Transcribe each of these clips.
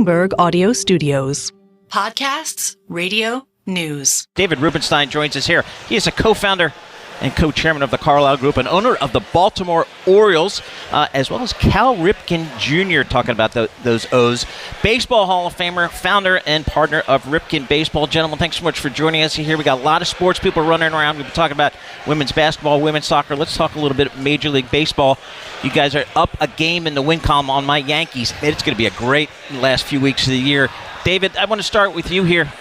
Bloomberg Audio Studios. Podcasts, radio, news. David Rubenstein joins us here. He is a co-founder and co-chairman of the Carlyle Group and owner of the Baltimore Orioles, as well as Cal Ripken Jr., talking about those O's. Baseball Hall of Famer, founder and partner of Ripken Baseball. Gentlemen, thanks so much for joining us here. We got a lot of sports people running around. We've been talking about women's basketball, women's soccer. Let's talk a little bit of Major League Baseball. You guys are up a game in the win column on my Yankees. It's going to be a great last few weeks of the year. David, I want to start with you here.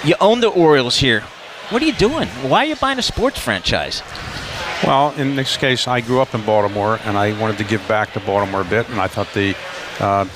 You own the Orioles here. What are you doing? Why are you buying a sports franchise? Well, in this case, I grew up in Baltimore, and I wanted to give back to Baltimore a bit, and I thought the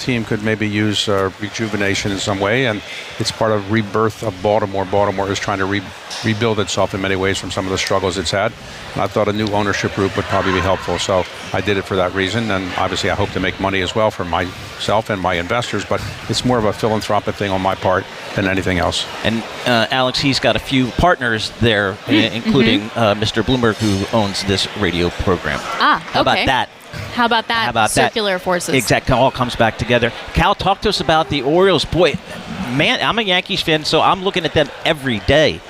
team could maybe use rejuvenation in some way, and it's part of rebirth of Baltimore. Baltimore is trying to rebuild itself in many ways from some of the struggles it's had, and I thought a new ownership group would probably be helpful, so I did it for that reason, and obviously I hope to make money as well for myself and my investors, but it's more of a philanthropic thing on my part than anything else. And Alix, he's got a few partners there, including Mr. Bloomberg, who owns this radio program. How about that? How about that? Circular forces. Exactly. All comes back together. Cal, talk to us about the Orioles. Boy, man, I'm a Yankees fan, so I'm looking at them every day.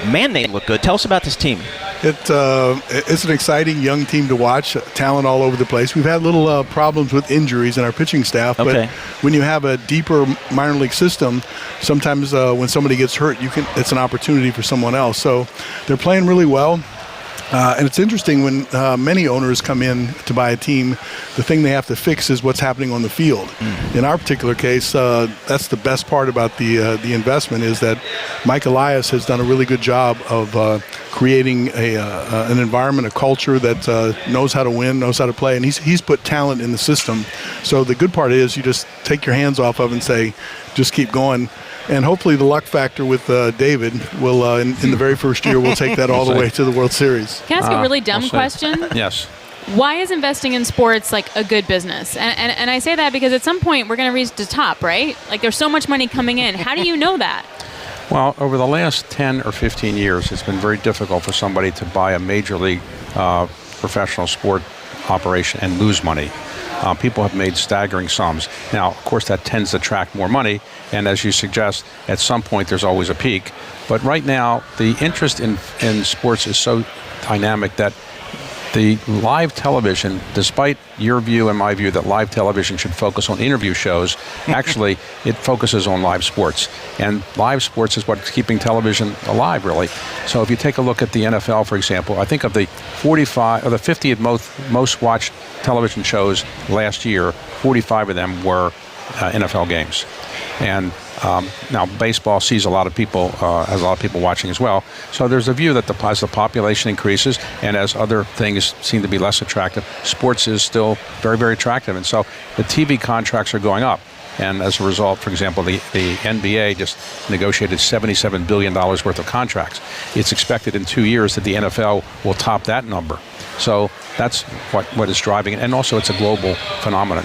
Man, they look good. Tell us about this team. It's an exciting young team to watch, talent all over the place. We've had little problems with injuries in our pitching staff, but when you have a deeper minor league system, sometimes when somebody gets hurt, it's an opportunity for someone else. So they're playing really well. And it's interesting when many owners come in to buy a team, the thing they have to fix is what's happening on the field. In our particular case, that's the best part about the investment is that Mike Elias has done a really good job of creating an environment, a culture that knows how to win, knows how to play, and he's put talent in the system. So the good part is you just take your hands off of it and say, just keep going. And hopefully the luck factor with David will, in the very first year, we'll take that all the way to the World Series. Can I ask a really dumb question? Yes. Why is investing in sports like a good business? And I say that because at some point we're going to reach the top, right? Like there's so much money coming in. How do you know that? Well, over the last 10 or 15 years, it's been very difficult for somebody to buy a major league professional sport operation and lose money. People have made staggering sums. Now, of course, that tends to attract more money, and as you suggest, at some point there's always a peak. But right now, the interest in sports is so dynamic that the live television, despite your view and my view that live television should focus on interview shows, actually it focuses on live sports. And live sports is what's keeping television alive, really. So if you take a look at the NFL, for example, I think of the 50 most watched television shows last year, 45 of them were NFL games. And now baseball sees a lot of people, has a lot of people watching as well. So there's a view that as the population increases and as other things seem to be less attractive, sports is still very, very attractive. And so the TV contracts are going up. And as a result, for example, the NBA just negotiated $77 billion worth of contracts. It's expected in 2 years that the NFL will top that number. So that's what is driving it. And also it's a global phenomenon.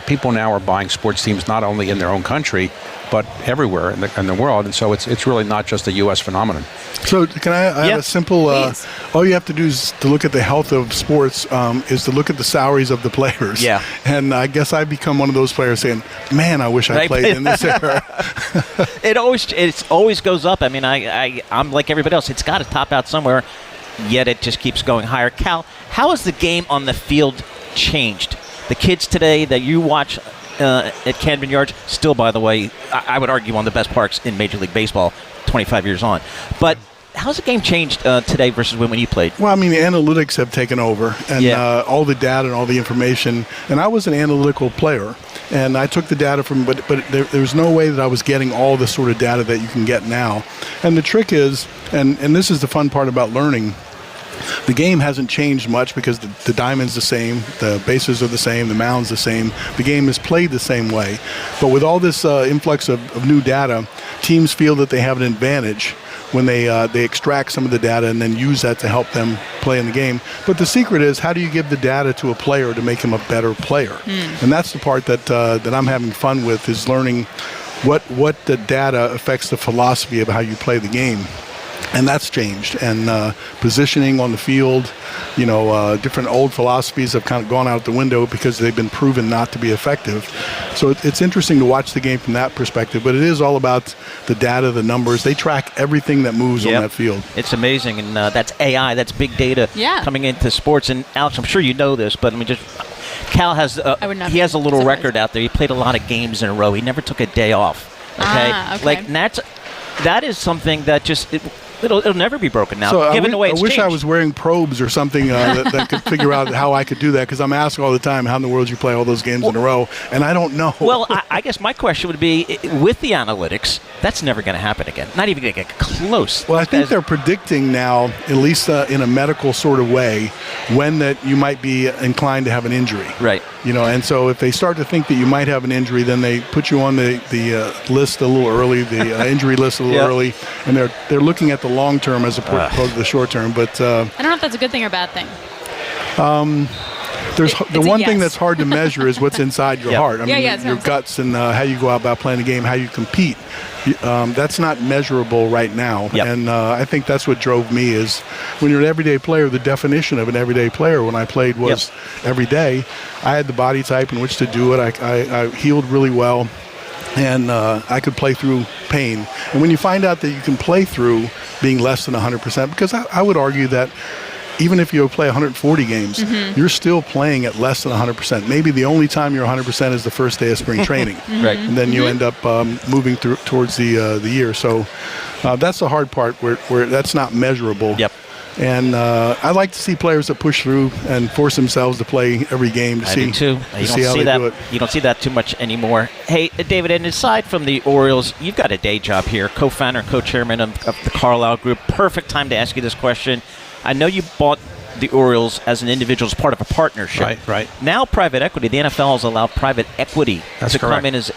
People now are buying sports teams not only in their own country, but everywhere in the world. And so it's really not just a U.S. phenomenon. So can I have a simple, all you have to do is to look at the health of sports is to look at the salaries of the players. Yeah. And I guess I've become one of those players saying, man, I wish I played in this era. It always goes up. I mean, I'm like everybody else. It's got to top out somewhere, yet it just keeps going higher. Cal, how has the game on the field changed? The kids today that you watch at Camden Yards, still, by the way, I would argue one of the best parks in Major League Baseball, 25 years on. But how's the game changed today versus when you played? Well, I mean, the analytics have taken over, and all the data and all the information. And I was an analytical player, and I took the data from, but there's no way that I was getting all the sort of data that you can get now. And the trick is, and this is the fun part about learning, the game hasn't changed much because the diamond's the same, the bases are the same, the mound's the same. The game is played the same way. But with all this influx of new data, teams feel that they have an advantage when they extract some of the data and then use that to help them play in the game. But the secret is, how do you give the data to a player to make him a better player? And that's the part that I'm having fun with, is learning what the data affects the philosophy of how you play the game. And that's changed. And positioning on the field, different old philosophies have kind of gone out the window because they've been proven not to be effective. So it's interesting to watch the game from that perspective. But it is all about the data, the numbers. They track everything that moves on that field. It's amazing. And that's AI. That's big data coming into sports. And, Alex, I'm sure you know this, but Cal has a little record out there. He played a lot of games in a row. He never took a day off. Okay. That is something that it'll never be broken now. So given the way it's I wish changed. I was wearing probes or something that could figure out how I could do that, because I'm asked all the time, how in the world you play all those games in a row, and I don't know. Well, I guess my question would be, with the analytics, that's never going to happen again. Not even going to get close. Well, I think they're predicting now, at least in a medical sort of way, when that you might be inclined to have an injury. Right. And so if they start to think that you might have an injury, then they put you on the list a little early, the injury list a little early, and they're looking at the long term as opposed to the short term. But I don't know if that's a good thing or a bad thing. There's the one thing that's hard to measure is what's inside your heart. I mean, your guts and how you go out about playing the game, how you compete. That's not measurable right now. And I think that's what drove me is when you're an everyday player, the definition of an everyday player when I played was every day. I had the body type in which to do it. I healed really well. And I could play through pain. And when you find out that you can play through being less than 100%, because I would argue that even if you play 140 games, you're still playing at less than 100%. Maybe the only time you're 100% is the first day of spring training. Right. And then you end up moving towards the year. So that's the hard part where that's not measurable. Yep. And I like to see players that push through and force themselves to play every game to see how they do it. You don't see that too much anymore. Hey, David, and aside from the Orioles, you've got a day job here, co-founder and co-chairman of the Carlyle Group. Perfect time to ask you this question. I know you bought the Orioles as an individual as part of a partnership. Right. Now private equity, the NFL has allowed private equity come in as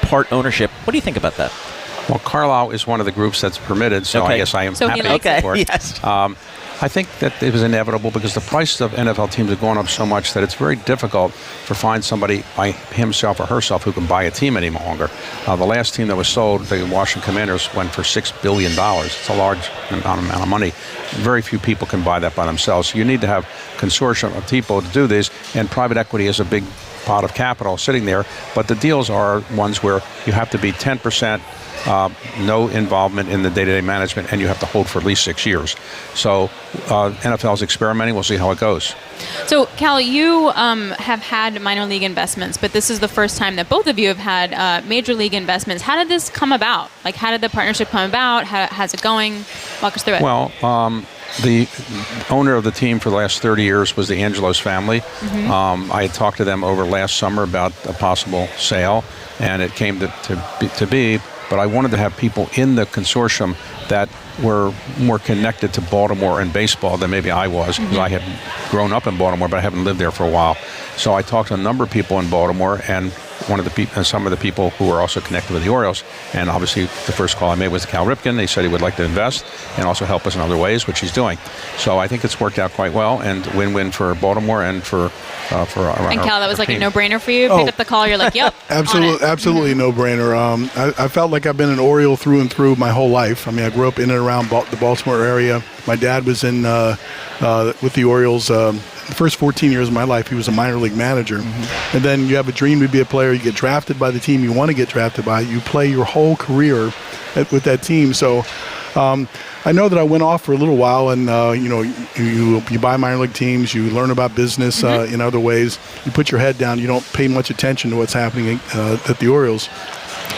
part ownership. What do you think about that? Well, Carlyle is one of the groups that's permitted, so I guess I am happy for it. Yes. I think that it was inevitable because the prices of NFL teams have gone up so much that it's very difficult to find somebody by himself or herself who can buy a team any longer. The last team that was sold, the Washington Commanders, went for $6 billion. It's a large amount of money. Very few people can buy that by themselves. So you need to have a consortium of people to do this, and private equity is a big pot of capital sitting there. But the deals are ones where you have to be 10%. No involvement in the day-to-day management, and you have to hold for at least 6 years. So NFL is experimenting. We'll see how it goes. So, Cal, you have had minor league investments, but this is the first time that both of you have had major league investments. How did this come about? How did the partnership come about? How's it going? Walk us through it. Well, the owner of the team for the last 30 years was the Angelos family. I had talked to them over last summer about a possible sale, and it came to be. But I wanted to have people in the consortium that were more connected to Baltimore and baseball than maybe I was, because I had grown up in Baltimore, but I haven't lived there for a while. So I talked to a number of people in Baltimore, and some of the people who were also connected with the Orioles. And obviously, the first call I made was to Cal Ripken. They said he would like to invest and also help us in other ways, which he's doing. So I think it's worked out quite well, and win-win for Baltimore and for our And Cal, that was like team. a no-brainer for you? Picked up the call, you're like, yep. Absolutely no-brainer. I felt like I've been an Oriole through and through my whole life. I mean, I grew up in and around the Baltimore area. My dad was in with the Orioles. The first 14 years of my life, he was a minor league manager. And then you have a dream to be a player. You get drafted by the team you want to get drafted by. You play your whole career with that team. So I know that I went off for a little while, and you buy minor league teams, you learn about business in other ways. You put your head down. You don't pay much attention to what's happening at the Orioles.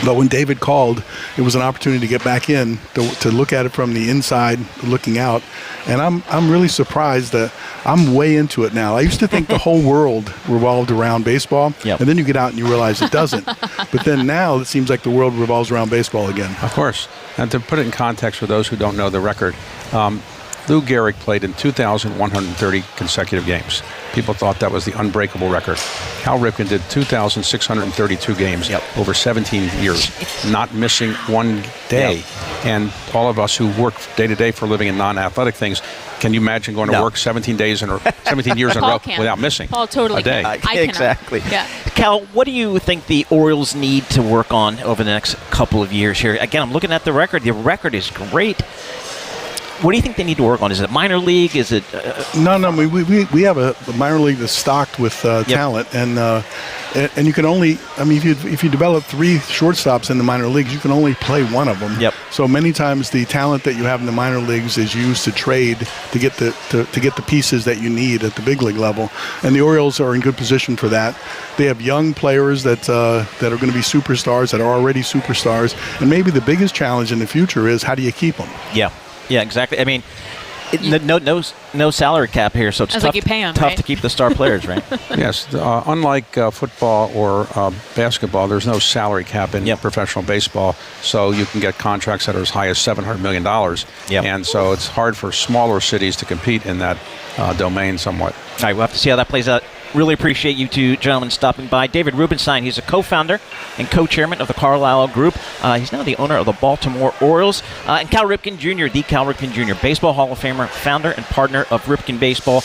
But when David called, it was an opportunity to get back in, to look at it from the inside, looking out. And I'm really surprised that I'm way into it now. I used to think the whole world revolved around baseball, and then you get out and you realize it doesn't. But then now it seems like the world revolves around baseball again. Of course. And to put it in context for those who don't know the record, Lou Gehrig played in 2,130 consecutive games. People thought that was the unbreakable record. Cal Ripken did 2,632 games over 17 years, not missing one day. And all of us who work day to day for a living in non-athletic things, can you imagine going to work 17 years in a row without missing a day? Exactly. Cal, what do you think the Orioles need to work on over the next couple of years here? Again, I'm looking at the record. The record is great. What do you think they need to work on? Is it minor league? Is it? No. We have a minor league that's stocked with talent, and you can only. I mean, if you develop 3 shortstops in the minor leagues, you can only play one of them. Yep. So many times the talent that you have in the minor leagues is used to trade to get the pieces that you need at the big league level, and the Orioles are in good position for that. They have young players that are going to be superstars, that are already superstars, and maybe the biggest challenge in the future is how do you keep them? Yeah, exactly. I mean, no salary cap here, so it's tough, like you pay 'em, tough right? to keep the star players, right? Yes. Unlike football or basketball, there's no salary cap in professional baseball, so you can get contracts that are as high as $700 million. Yep. And so it's hard for smaller cities to compete in that domain somewhat. All right, we'll have to see how that plays out. Really appreciate you two gentlemen stopping by. David Rubenstein, he's a co-founder and co-chairman of the Carlyle Group. He's now the owner of the Baltimore Orioles. And Cal Ripken Jr., the Cal Ripken Jr., Baseball Hall of Famer, founder and partner of Ripken Baseball.